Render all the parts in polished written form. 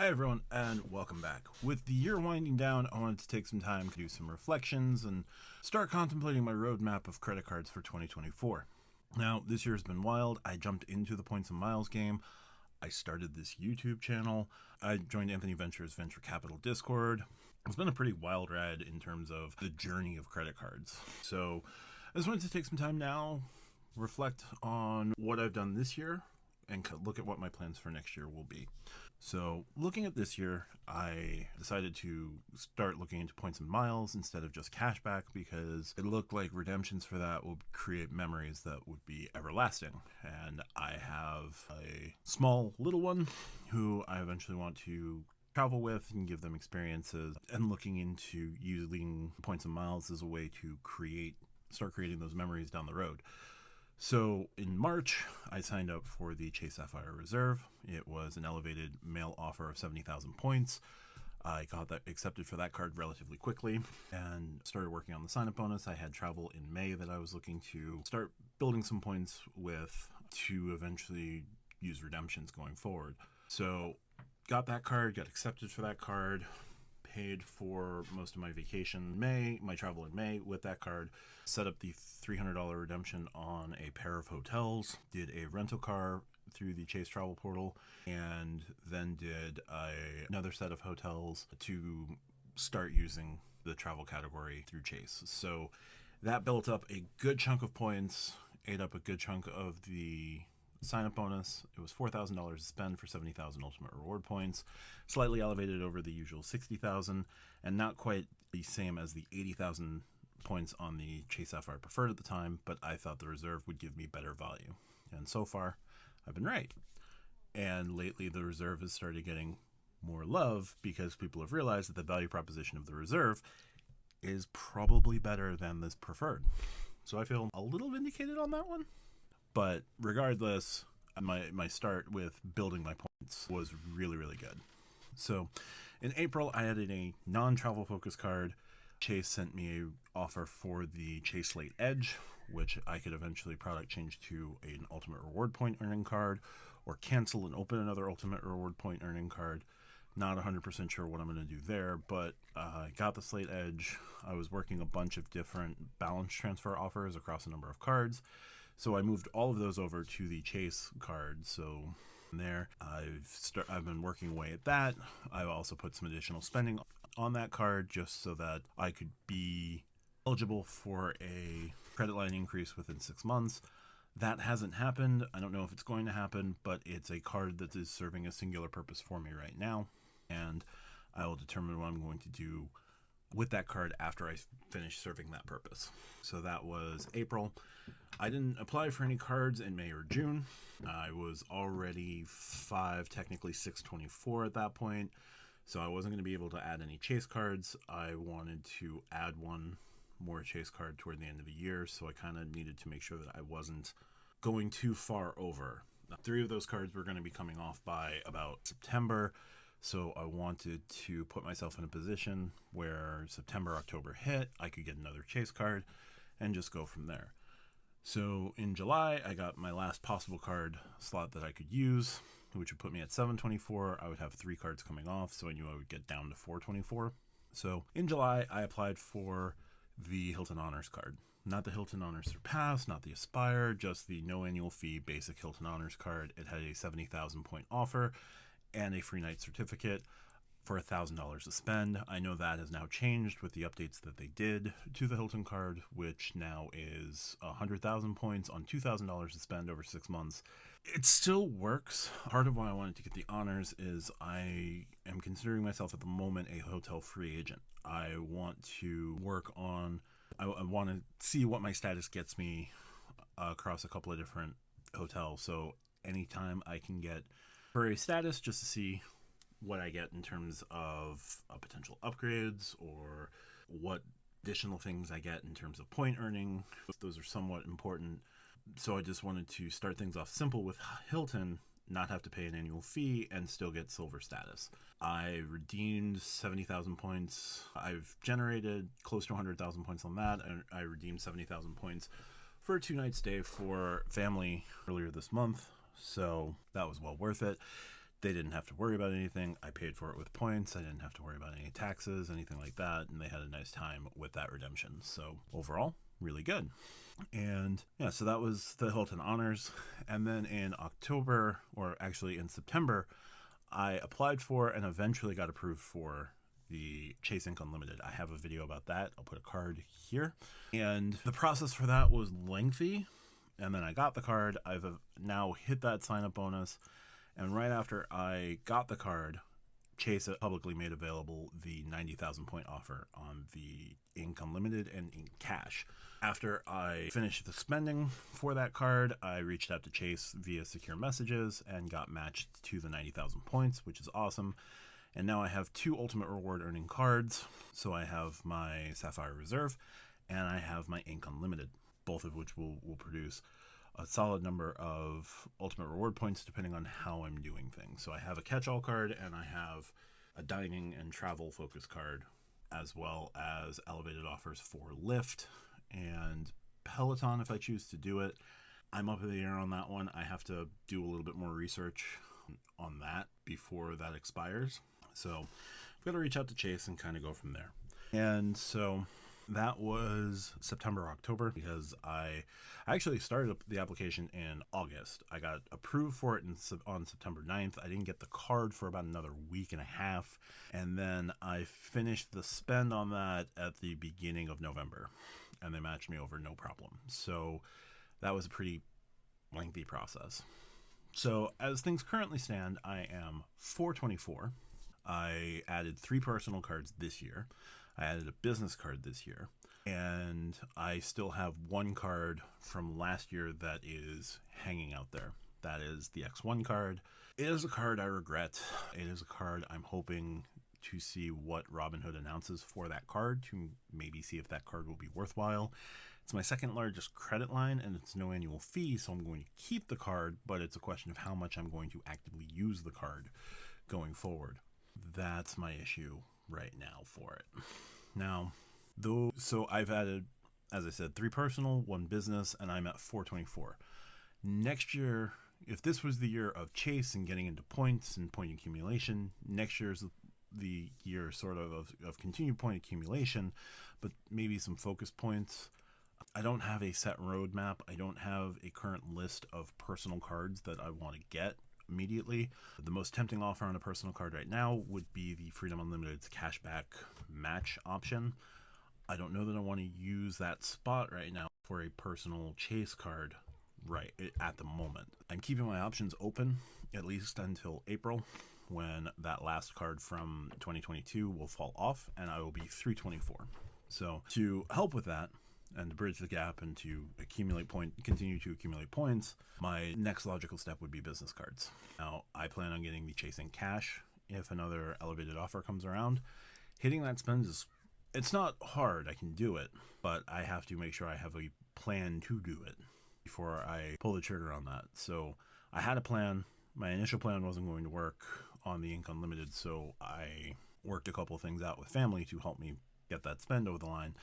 Hi everyone, and welcome back. With the year winding down, I wanted to take some time to do some reflections and start contemplating my roadmap of credit cards for 2024. Now, this year has been wild. I jumped into the points and miles game. I started this YouTube channel. I joined Anthony Venture's Venture Capital Discord. It's been a pretty wild ride in terms of the journey of credit cards. So I just wanted to take some time now, reflect on what I've done this year, and look at what my plans for next year will be. So looking at this year, I decided to start looking into points and miles instead of just cashback because it looked like redemptions for that would create memories that would be everlasting. And I have a small little one who I eventually want to travel with and give them experiences, and looking into using points and miles as a way to start creating those memories down the road. So in March, I signed up for the Chase Sapphire Reserve. It was an elevated mail offer of 70,000 points. I got that accepted for that card relatively quickly and started working on the sign-up bonus. I had travel in May that I was looking to start building some points with to eventually use redemptions going forward. So got that card, got accepted for that card, paid for most of my vacation in May, my travel in May with that card, set up the $300 redemption on a pair of hotels, did a rental car through the Chase travel portal, and then did another set of hotels to start using the travel category through Chase. So that built up a good chunk of points, ate up a good chunk of the sign-up bonus. It was $4,000 to spend for 70,000 ultimate reward points, slightly elevated over the usual 60,000, and not quite the same as the 80,000 points on the Chase Sapphire Preferred at the time, but I thought the Reserve would give me better value. And so far, I've been right. And lately, the Reserve has started getting more love because people have realized that the value proposition of the Reserve is probably better than this Preferred. So I feel a little vindicated on that one. But regardless, my start with building my points was really, really good. So in April, I added a non-travel focus card. Chase sent me an offer for the Chase Late Edge, which I could eventually product change to an ultimate reward point earning card or cancel and open another ultimate reward point earning card. Not 100% sure what I'm going to do there, but I got the Slate Edge. I was working a bunch of different balance transfer offers across a number of cards. So I moved all of those over to the Chase card. So there, I've been working away at that. I've also put some additional spending on that card just so that I could be eligible for a credit line increase within 6 months. That hasn't happened. I don't know if it's going to happen, but it's a card that is serving a singular purpose for me right now. And I will determine what I'm going to do with that card after I finish serving that purpose. So that was April. I didn't apply for any cards in May or June. I was already 5, technically 624 at that point, so I wasn't going to be able to add any Chase cards. I wanted to add one more Chase card toward the end of the year, so I kind of needed to make sure that I wasn't going too far over. 3 of those cards were going to be coming off by about September, so I wanted to put myself in a position where September, October hit, I could get another Chase card and just go from there. So in July, I got my last possible card slot that I could use, which would put me at 724. I would have 3 cards coming off, so I knew I would get down to 424. So in July, I applied for the Hilton Honors card. Not the Hilton Honors Surpass, not the Aspire, just the no annual fee basic Hilton Honors card. It had a 70,000 point offer and a free night certificate for $1,000 to spend. I know that has now changed with the updates that they did to the Hilton card, which now is 100,000 points on $2,000 to spend over 6 months. It still works. Part of why I wanted to get the honors is I am considering myself at the moment a hotel free agent. I want to work on, I want to see what my status gets me across a couple of different hotels. So anytime I can get for a status just to see what I get in terms of potential upgrades or what additional things I get in terms of point earning. Those are somewhat important. So I just wanted to start things off simple with Hilton, not have to pay an annual fee and still get silver status. I redeemed 70,000 points. I've generated close to 100,000 points on that, and I redeemed 70,000 points for a 2-night stay for family earlier this month. So that was well worth it. They didn't have to worry about anything. I paid for it with points. I didn't have to worry about any taxes, anything like that. And they had a nice time with that redemption. So overall, really good. And yeah, so that was the Hilton Honors. And then in October, or actually in September, I applied for and eventually got approved for the Chase Ink Unlimited. I have a video about that. I'll put a card here. And the process for that was lengthy. And then I got the card. I've now hit that sign up bonus. And right after I got the card, Chase publicly made available the 90,000 point offer on the Ink Unlimited and Ink Cash. After I finished the spending for that card, I reached out to Chase via secure messages and got matched to the 90,000 points, which is awesome. And now I have 2 ultimate reward earning cards. So I have my Sapphire Reserve and I have my Ink Unlimited, both of which will produce a solid number of ultimate reward points depending on how I'm doing things. So I have a catch-all card and I have a dining and travel focus card, as well as elevated offers for Lyft and Peloton if I choose to do it. I'm up in the air on that one. I have to do a little bit more research on that before that expires. So I've got to reach out to Chase and kind of go from there. And so that was September, October, because I actually started the application in August. I got approved for it on September 9th. I didn't get the card for about another week and a half. And then I finished the spend on that at the beginning of November. And they matched me over, no problem. So that was a pretty lengthy process. So as things currently stand, I am 424. I added 3 personal cards this year. I added a business card this year, and I still have 1 card from last year that is hanging out there. That is the X1 card. It is a card I regret. It is a card I'm hoping to see what Robinhood announces for that card, to maybe see if that card will be worthwhile. It's my second largest credit line, and it's no annual fee, so I'm going to keep the card, but it's a question of how much I'm going to actively use the card going forward. That's my issue right now for it. Now, so I've added, as I said, 3 personal, 1 business, and I'm at 424. Next year, if this was the year of Chase and getting into points and point accumulation, next year's the year sort of continued point accumulation, but maybe some focus points. I don't have a set roadmap. I don't have a current list of personal cards that I want to get immediately. The most tempting offer on a personal card right now would be the Freedom Unlimited's cashback match option. I don't know that I want to use that spot right now for a personal Chase card right at the moment. I'm keeping my options open at least until April, when that last card from 2022 will fall off and I will be 324. So to help with that, and to bridge the gap and to continue to accumulate points, my next logical step would be business cards. Now, I plan on getting the Chase Ink Cash if another elevated offer comes around. Hitting that spend it's not hard, I can do it, but I have to make sure I have a plan to do it before I pull the trigger on that. So I had a plan. My initial plan wasn't going to work on the Ink Unlimited, so I worked a couple of things out with family to help me get that spend over the line.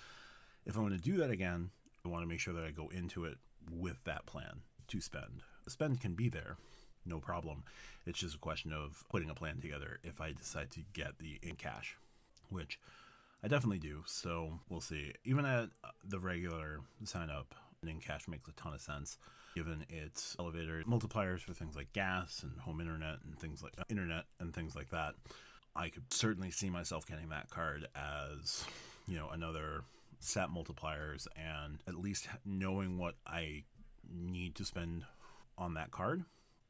If I'm going to do that again, I want to make sure that I go into it with that plan to spend. The spend can be there, no problem. It's just a question of putting a plan together if I decide to get the Ink Cash, which I definitely do. So we'll see. Even at the regular sign up, Ink Cash makes a ton of sense, given its elevator multipliers for things like gas and home internet and things like that. I could certainly see myself getting that card as, another set multipliers, and at least knowing what I need to spend on that card,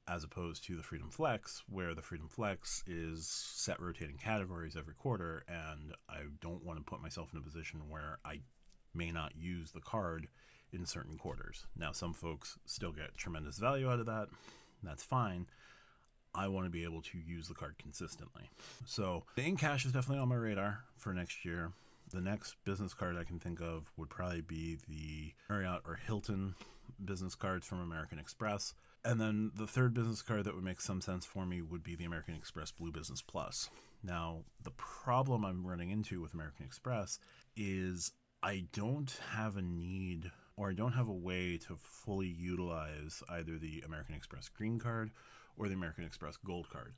as opposed to the Freedom Flex, where the Freedom Flex is set rotating categories every quarter, and I don't want to put myself in a position where I may not use the card in certain quarters. Now, some folks still get tremendous value out of that. That's fine. I want to be able to use the card consistently. So the Ink Cash is definitely on my radar for next year. The next business card I can think of would probably be the Marriott or Hilton business cards from American Express. And then the third business card that would make some sense for me would be the American Express Blue Business Plus. Now, the problem I'm running into with American Express is I don't have a need, or I don't have a way to fully utilize either the American Express Green Card or the American Express Gold Card.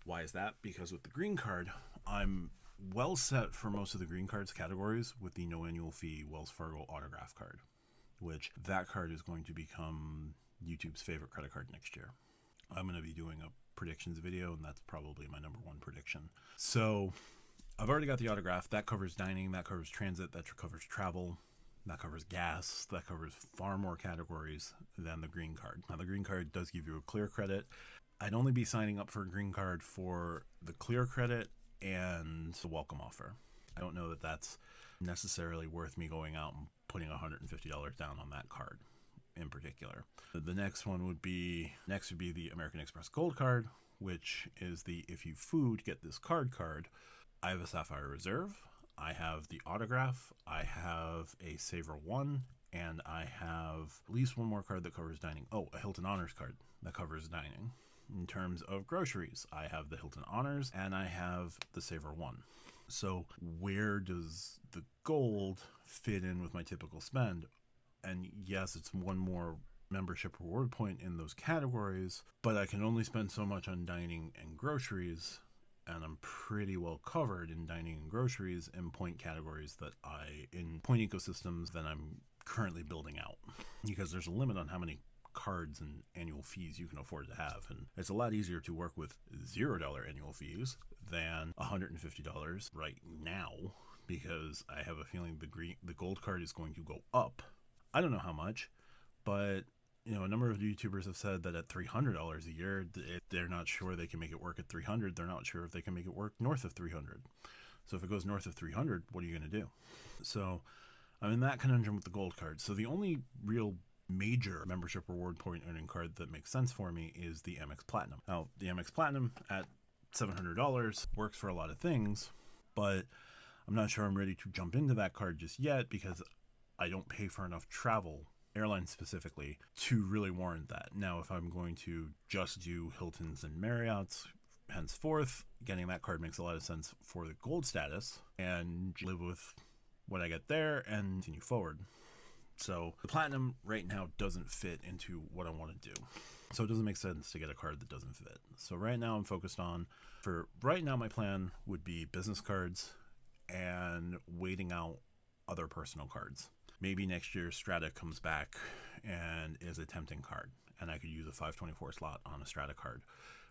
Why is that? Because with the green card, I'm well set for most of the green cards categories with the no annual fee Wells Fargo autograph card, which that card is going to become YouTube's favorite credit card next year. I'm going to be doing a predictions video, and that's probably my number one prediction. So I've already got the autograph. That covers dining, that covers transit, that covers travel, that covers gas, that covers far more categories than the green card. Now, the green card does give you a clear credit. I'd only be signing up for a green card for the clear credit and the welcome offer. I don't know that that's necessarily worth me going out and putting $150 down on that card in particular. The next would be the American Express Gold card, which is the if you food, get this card. I have a Sapphire Reserve, I have the autograph, I have a Savor 1, and I have at least one more card that covers dining. Oh, a Hilton Honors card that covers dining. In terms of groceries, I have the Hilton Honors and I have the Savor 1. So where does the gold fit in with my typical spend? And yes, it's one more membership reward point in those categories, but I can only spend so much on dining and groceries, and I'm pretty well covered in dining and groceries in point categories in point ecosystems that I'm currently building out, because there's a limit on how many cards and annual fees you can afford to have, and it's a lot easier to work with $0 annual fees than $150 right now, because I have a feeling the gold card is going to go up. I don't know how much, but a number of YouTubers have said that at $300 a year, they're not sure they can make it work at $300. They're not sure if they can make it work north of $300. So if it goes north of $300, what are you going to do? So I'm in that conundrum with the gold card. So the only real major membership reward point earning card that makes sense for me is the Amex Platinum. Now, the Amex Platinum at $700 works for a lot of things, but I'm not sure I'm ready to jump into that card just yet, because I don't pay for enough travel, airlines specifically, to really warrant that. Now, if I'm going to just do Hiltons and Marriotts henceforth, getting that card makes a lot of sense for the gold status and live with what I get there and continue forward. So the platinum right now doesn't fit into what I want to do. So it doesn't make sense to get a card that doesn't fit. So right now I'm focused on, my plan would be business cards and waiting out other personal cards. Maybe next year Strata comes back and is a tempting card, and I could use a 524 slot on a Strata card.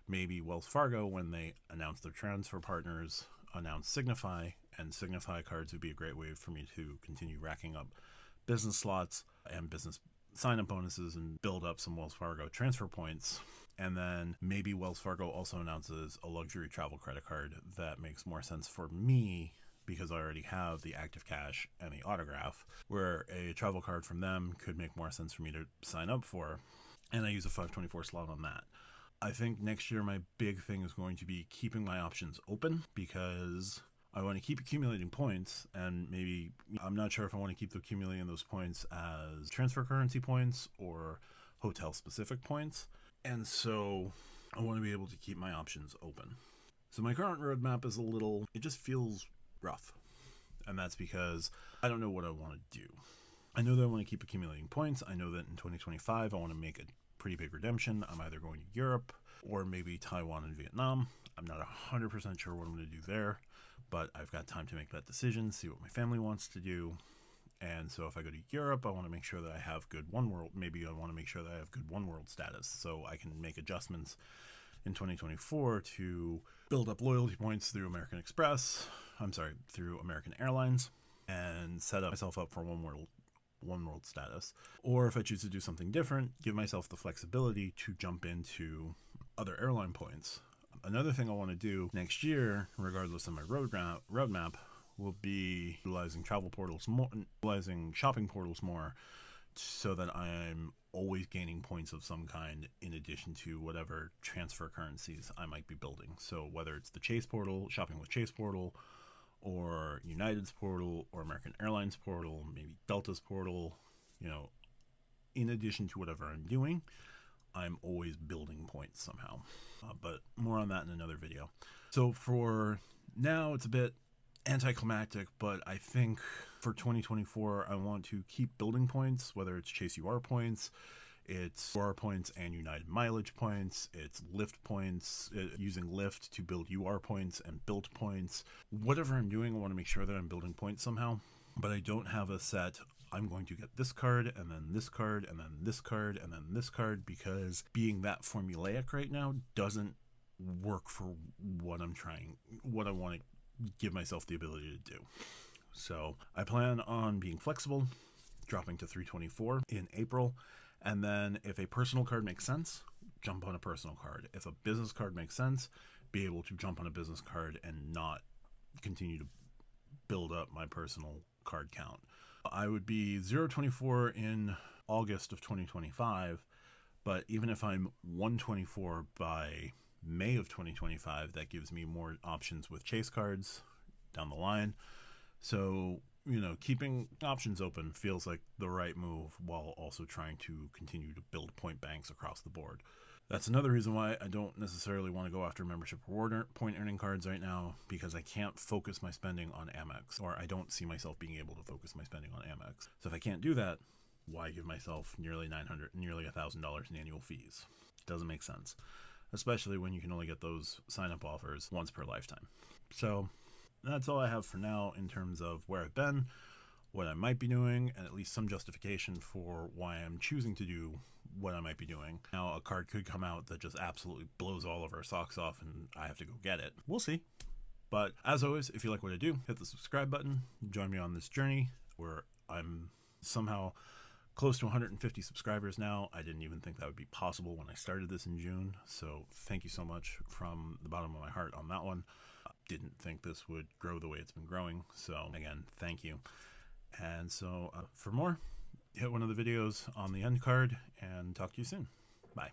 Maybe Wells Fargo, when they announce their transfer partners, announce Signify, and Signify cards would be a great way for me to continue racking up business slots and business sign-up bonuses and build up some Wells Fargo transfer points. And then maybe Wells Fargo also announces a luxury travel credit card that makes more sense for me, because I already have the active cash and the autograph, where a travel card from them could make more sense for me to sign up for, and I use a 524 slot on that. I think next year my big thing is going to be keeping my options open, because I want to keep accumulating points, and maybe I'm not sure if I want to keep accumulating those points as transfer currency points or hotel specific points. And so I want to be able to keep my options open. So my current roadmap is it just feels rough. And that's because I don't know what I want to do. I know that I want to keep accumulating points. I know that in 2025 I want to make a pretty big redemption. I'm either going to Europe or maybe Taiwan and Vietnam. I'm not 100% sure what I'm going to do there, but I've got time to make that decision, see what my family wants to do. And so if I go to Europe, I want to make sure that I have good One World. Maybe I want to make sure that I have good One World status, so I can make adjustments in 2024 to build up loyalty points through through American Airlines, and set up myself up for One World status. Or if I choose to do something different, give myself the flexibility to jump into other airline points. Another thing I want to do next year, regardless of my roadmap, will be utilizing shopping portals more, so that I'm always gaining points of some kind in addition to whatever transfer currencies I might be building. So whether it's the Chase portal, shopping with Chase portal, or United's portal, or American Airlines portal, maybe Delta's portal, in addition to whatever I'm doing, I'm always building points somehow. But more on that in another video. So for now, it's a bit anticlimactic, but I think for 2024, I want to keep building points, whether it's Chase UR points, It's UR points and United mileage points. It's Lyft points, using Lyft to build UR points and built points. Whatever I'm doing, I want to make sure that I'm building points somehow. But I don't have a set, I'm going to get this card, and then this card, and then this card, and then this card, because being that formulaic right now doesn't work for what I want to give myself the ability to do. So I plan on being flexible, dropping to 324 in April, and then if a personal card makes sense, jump on a personal card. If a business card makes sense, be able to jump on a business card and not continue to build up my personal card count. I would be 024 in August of 2025, but even if I'm 124 by May of 2025, that gives me more options with Chase cards down the line. So, keeping options open feels like the right move while also trying to continue to build point banks across the board. That's another reason why I don't necessarily want to go after membership reward point earning cards right now, because I can't focus my spending on Amex, or I don't see myself being able to focus my spending on Amex. So if I can't do that, why give myself nearly $1,000 in annual fees? Doesn't make sense, especially when you can only get those sign-up offers once per lifetime. So that's all I have for now in terms of where I've been, what I might be doing, and at least some justification for why I'm choosing to do what I might be doing. Now, a card could come out that just absolutely blows all of our socks off and I have to go get it. We'll see. But as always, if you like what I do, hit the subscribe button. Join me on this journey where I'm somehow close to 150 subscribers now. I didn't even think that would be possible when I started this in June. So thank you so much from the bottom of my heart on that one. Didn't think this would grow the way it's been growing. So again, thank you. And so for more, hit one of the videos on the end card and talk to you soon. Bye.